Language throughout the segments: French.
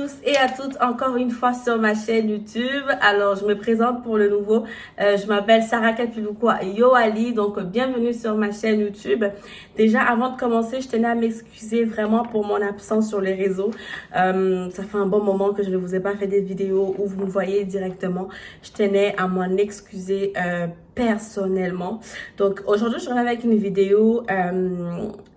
tous et à toutes encore une fois sur ma chaîne YouTube. Alors, je me présente pour le nouveau. Je m'appelle Sarah Kapilukwa Yoali. Donc, bienvenue sur ma chaîne YouTube. Déjà, avant de commencer, je tenais à m'excuser vraiment pour mon absence sur les réseaux. Ça fait un bon moment que je ne vous ai pas fait des vidéos où vous me voyez directement. Je tenais à m'en excuser personnellement. Donc, aujourd'hui, je reviens avec une vidéo.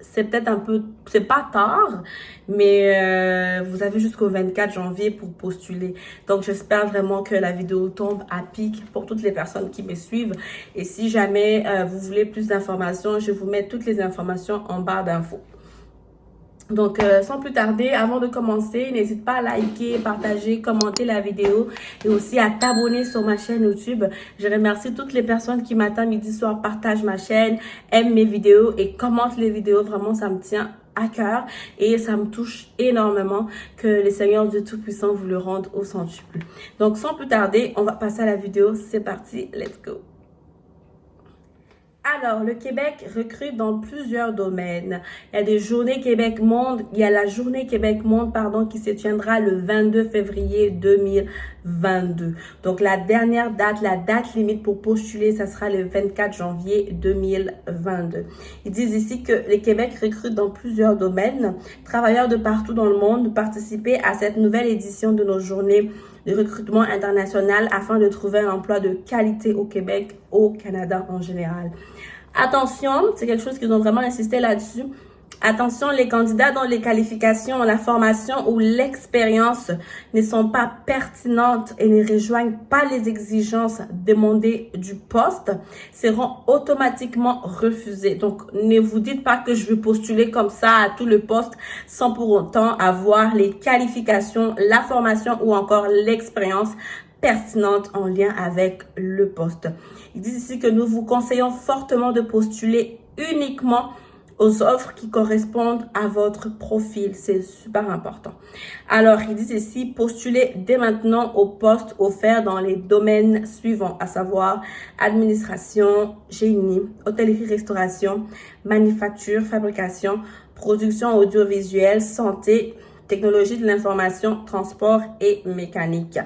C'est peut-être un peu... C'est pas tard, mais vous avez jusqu'au 24 janvier pour postuler. Donc, j'espère vraiment que la vidéo tombe à pic pour toutes les personnes qui me suivent. Et si jamais vous voulez plus d'informations, je vous mets toutes les informations en barre d'infos. Donc, sans plus tarder, avant de commencer, n'hésite pas à liker, partager, commenter la vidéo et aussi à t'abonner sur ma chaîne YouTube. Je remercie toutes les personnes qui matin, midi, soir partagent ma chaîne, aiment mes vidéos et commentent les vidéos. Vraiment, ça me tient à cœur et ça me touche énormément que les Seigneurs Dieu Tout-Puissant vous le rendent au centuple. Donc, sans plus tarder, on va passer à la vidéo. C'est parti, let's go! Alors, le Québec recrute dans plusieurs domaines. Il y a des journées Québec Monde, il y a la journée Québec Monde, qui se tiendra le 22 février 2022. Donc, la dernière date, la date limite pour postuler, ça sera le 24 janvier 2022. Ils disent ici que le Québec recrute dans plusieurs domaines. Travailleurs de partout dans le monde, participer à cette nouvelle édition de nos journées de recrutement international afin de trouver un emploi de qualité au Québec, au Canada en général. Attention, c'est quelque chose qu'ils ont vraiment insisté là-dessus. Attention, les candidats dont les qualifications, la formation ou l'expérience ne sont pas pertinentes et ne rejoignent pas les exigences demandées du poste seront automatiquement refusés. Donc, ne vous dites pas que je vais postuler comme ça à tout le poste sans pour autant avoir les qualifications, la formation ou encore l'expérience pertinente en lien avec le poste. Ils disent ici que nous vous conseillons fortement de postuler uniquement aux offres qui correspondent à votre profil. C'est super important. Alors, ils disent ici, postulez dès maintenant aux postes offerts dans les domaines suivants, à savoir administration, génie, hôtellerie-restauration, manufacture, fabrication, production audiovisuelle, santé, technologie de l'information, transport et mécanique.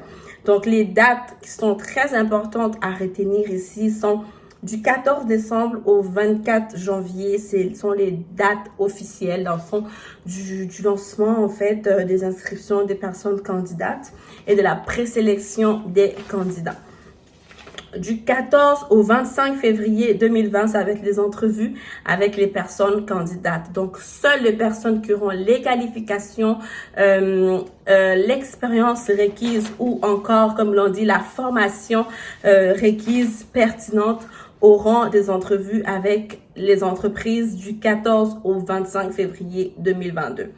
Donc, les dates qui sont très importantes à retenir ici sont du 14 décembre au 24 janvier. Ce sont les dates officielles, dans le fond, du lancement, en fait, des inscriptions des personnes candidates et de la présélection des candidats. Du 14 au 25 février 2020, ça va être les entrevues avec les personnes candidates. Donc, seules les personnes qui auront les qualifications, l'expérience requise ou encore, comme l'on dit, la formation requise pertinente auront des entrevues avec les entreprises du 14 au 25 février 2022.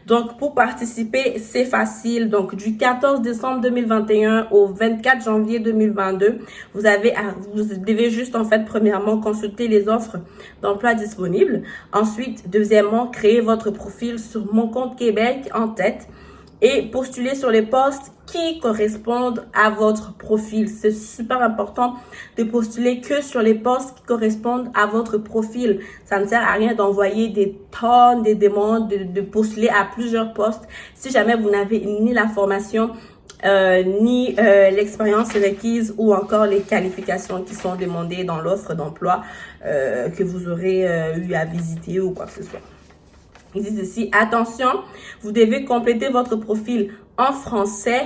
Donc, pour participer, c'est facile. Donc, du 14 décembre 2021 au 24 janvier 2022, vous devez juste, en fait, premièrement, consulter les offres d'emploi disponibles. Ensuite, deuxièmement, créer votre profil sur Mon Compte Québec en tête et postuler sur les postes qui correspondent à votre profil. C'est super important de postuler que sur les postes qui correspondent à votre profil. Ça ne sert à rien d'envoyer des tonnes de demandes, de postuler à plusieurs postes si jamais vous n'avez ni la formation, ni l'expérience requise ou encore les qualifications qui sont demandées dans l'offre d'emploi que vous aurez eu à visiter ou quoi que ce soit. Ils disent ici, attention, vous devez compléter votre profil en français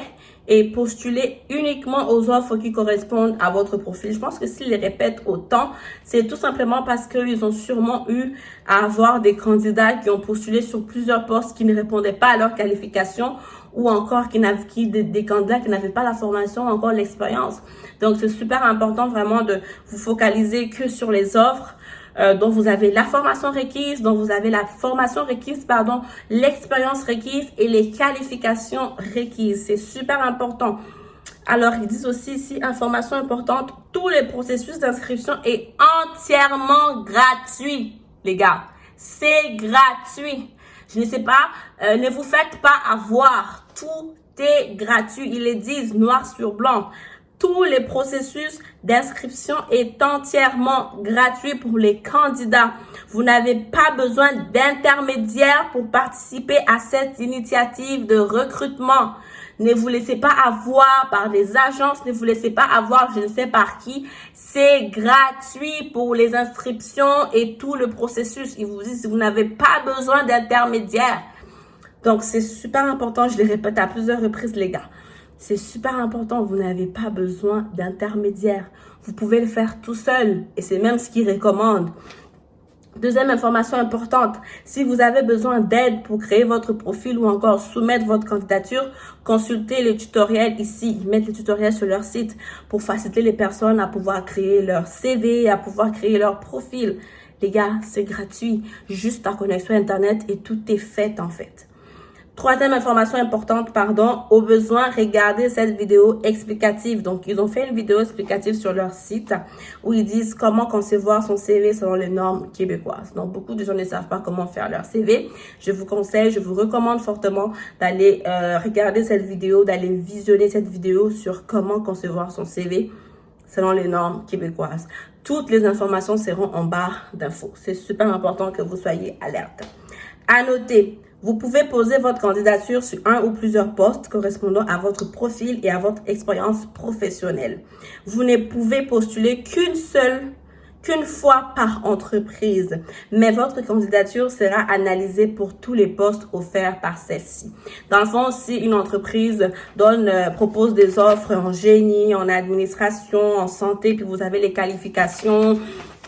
et postuler uniquement aux offres qui correspondent à votre profil. Je pense que s'ils les répètent autant, c'est tout simplement parce qu'ils ont sûrement eu à avoir des candidats qui ont postulé sur plusieurs postes qui ne répondaient pas à leurs qualifications ou encore des candidats qui n'avaient pas la formation ou encore l'expérience. Donc, c'est super important vraiment de vous focaliser que sur les offres dont vous avez la formation requise, l'expérience requise et les qualifications requises. C'est super important. Alors, ils disent aussi ici, information importante, tout le processus d'inscription est entièrement gratuit, les gars. C'est gratuit. Je ne sais pas, ne vous faites pas avoir. Tout est gratuit. Ils le disent noir sur blanc. Tous les processus d'inscription est entièrement gratuit pour les candidats. Vous n'avez pas besoin d'intermédiaire pour participer à cette initiative de recrutement. Ne vous laissez pas avoir par des agences, ne vous laissez pas avoir je ne sais par qui. C'est gratuit pour les inscriptions et tout le processus. Ils vous disent que vous n'avez pas besoin d'intermédiaire. Donc, c'est super important, je le répète à plusieurs reprises, les gars. C'est super important, vous n'avez pas besoin d'intermédiaire. Vous pouvez le faire tout seul et c'est même ce qu'ils recommandent. Deuxième information importante, si vous avez besoin d'aide pour créer votre profil ou encore soumettre votre candidature, consultez les tutoriels ici. Ils mettent les tutoriels sur leur site pour faciliter les personnes à pouvoir créer leur CV, à pouvoir créer leur profil. Les gars, c'est gratuit, juste ta connexion Internet et tout est fait en fait. Troisième information importante, au besoin, regardez cette vidéo explicative. Donc, ils ont fait une vidéo explicative sur leur site où ils disent comment concevoir son CV selon les normes québécoises. Donc, beaucoup de gens ne savent pas comment faire leur CV. Je vous conseille, je vous recommande fortement d'aller regarder cette vidéo, d'aller visionner cette vidéo sur comment concevoir son CV selon les normes québécoises. Toutes les informations seront en barre d'infos. C'est super important que vous soyez alerte. À noter, vous pouvez poser votre candidature sur un ou plusieurs postes correspondant à votre profil et à votre expérience professionnelle. Vous ne pouvez postuler qu'une fois par entreprise, mais votre candidature sera analysée pour tous les postes offerts par celle-ci. Dans le fond, si une entreprise propose des offres en génie, en administration, en santé, puis vous avez les qualifications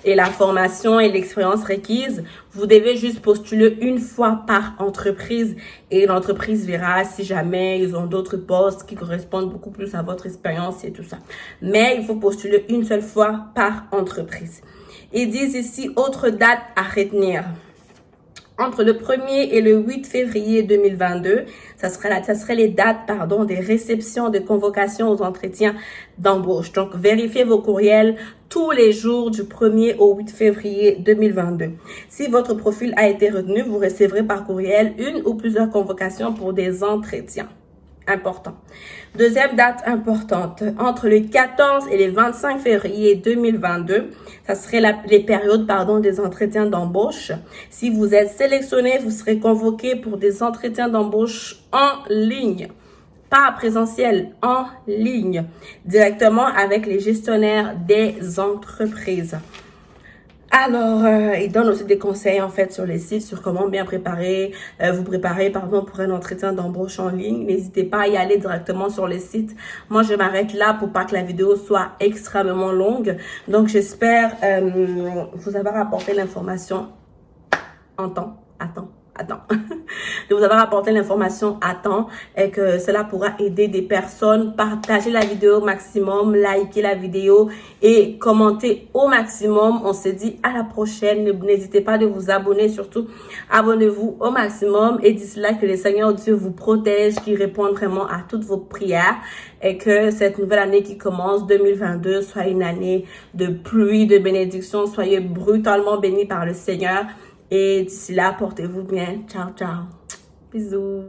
et la formation et l'expérience requise, vous devez juste postuler une fois par entreprise et l'entreprise verra si jamais ils ont d'autres postes qui correspondent beaucoup plus à votre expérience et tout ça. Mais il faut postuler une seule fois par entreprise. Ils disent ici, autre date à retenir. Entre le 1er et le 8 février 2022, ça serait les dates, des réceptions de convocation aux entretiens d'embauche. Donc, vérifiez vos courriels tous les jours du 1er au 8 février 2022. Si votre profil a été retenu, vous recevrez par courriel une ou plusieurs convocations pour des entretiens. Important. Deuxième date importante, entre le 14 et le 25 février 2022, ça serait les périodes, des entretiens d'embauche. Si vous êtes sélectionné, vous serez convoqué pour des entretiens d'embauche en ligne. Pas présentiel, en ligne, directement avec les gestionnaires des entreprises. Alors, ils donnent aussi des conseils en fait sur les sites, sur comment bien vous préparer pour un entretien d'embauche en ligne. N'hésitez pas à y aller directement sur les sites. Moi, je m'arrête là pour pas que la vidéo soit extrêmement longue. Donc, j'espère vous avoir apporté l'information en temps. De vous avoir apporté l'information à temps et que cela pourra aider des personnes. Partagez la vidéo au maximum, likez la vidéo et commentez au maximum. On se dit à la prochaine. N'hésitez pas de vous abonner, surtout abonnez-vous au maximum et d'ici là que le Seigneur Dieu vous protège, qu'il réponde vraiment à toutes vos prières et que cette nouvelle année qui commence 2022 soit une année de pluie, de bénédiction. Soyez brutalement bénis par le Seigneur. Et d'ici là, portez-vous bien. Ciao, ciao. Bisous.